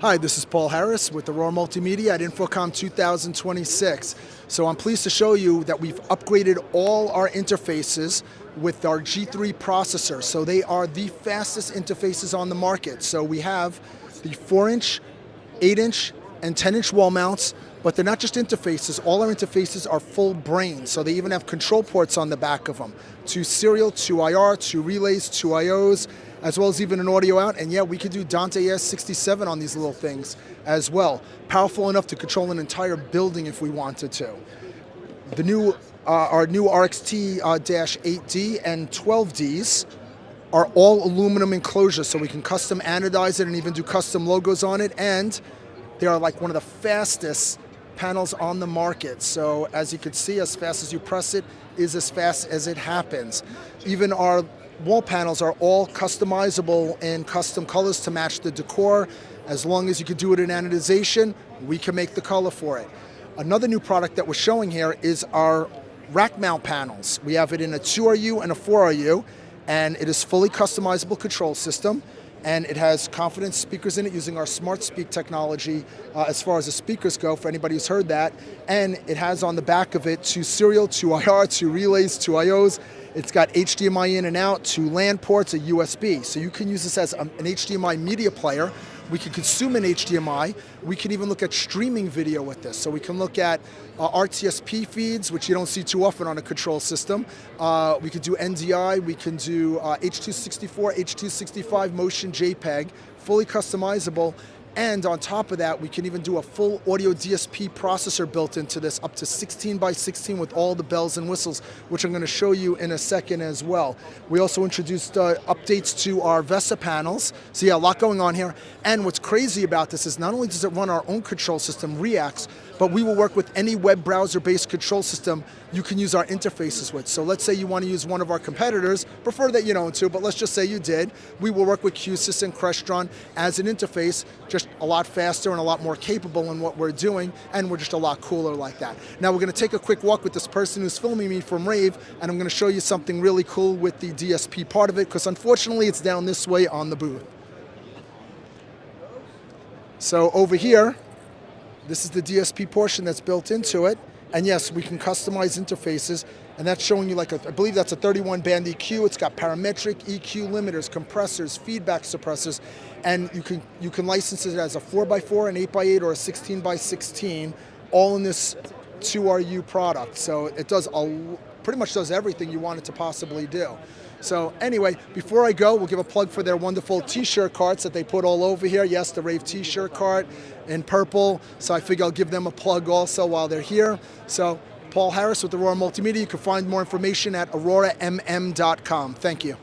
Hi, this is Paul Harris with Aurora Multimedia at InfoComm 2026. So I'm pleased to show you that we've upgraded all our interfaces with our G3 processor. So they are the fastest interfaces on the market. So we have the 4-inch, 8-inch, and 10-inch wall mounts, but they're not just interfaces. All our interfaces are full brain. So they even have control ports on the back of them. 2 serial, 2 IR, 2 relays, 2 IOs, as well as even an audio out. And yeah, we could do Dante S67 on these little things as well. Powerful enough to control an entire building if we wanted to. The new, our new RXT-8D and 12Ds are all aluminum enclosures, so we can custom anodize it and even do custom logos on it. And they are like one of the fastest panels on the market. So as you can see, as fast as you press it is as fast as it happens. Even our wall panels are all customizable in custom colors to match the decor. As long as you can do it in anodization, we can make the color for it. Another new product that we're showing here is our rack mount panels. We have it in a 2RU and a 4RU, and it is fully customizable control system. And it has confidence speakers in it using our Smart Speak technology as far as the speakers go, for anybody who's heard that. And it has on the back of it 2 serial, 2 IR, 2 relays, 2 IOs. It's got HDMI in and out, 2 LAN ports, a USB. So you can use this as an HDMI media player. We can consume an HDMI. We can even look at streaming video with this. So we can look at RTSP feeds, which you don't see too often on a control system. We could do NDI. We can do H.264, H.265 motion JPEG, fully customizable. And on top of that, we can even do a full audio DSP processor built into this, up to 16 by 16 with all the bells and whistles, which I'm going to show you in a second as well. We also introduced updates to our VESA panels. So yeah, a lot going on here. And what's crazy about this is not only does it run our own control system, REACTs, but we will work with any web browser-based control system you can use our interfaces with. So let's say you want to use one of our competitors, prefer that you don't to, but let's just say you did. We will work with QSys and Crestron as an interface, just a lot faster and a lot more capable in what we're doing, and we're just a lot cooler like that. Now we're going to take a quick walk with this person who's filming me from rAVe, and I'm going to show you something really cool with the DSP part of it, because unfortunately it's down this way on the booth. So over here, this is the DSP portion that's built into it. And yes, we can customize interfaces, and that's showing you, like, I believe that's a 31 band EQ. It's got parametric EQ limiters, compressors, feedback suppressors, and you can license it as a 4x4, an 8x8, or a 16x16, all in this 2RU product. So it does pretty much does everything you want it to possibly do. So anyway, before I go, we'll give a plug for their wonderful t-shirt carts that they put all over here. Yes, the rAVe t-shirt cart in purple. So I figure I'll give them a plug also while they're here. So Paul Harris with Aurora Multimedia. You can find more information at auroramm.com. Thank you.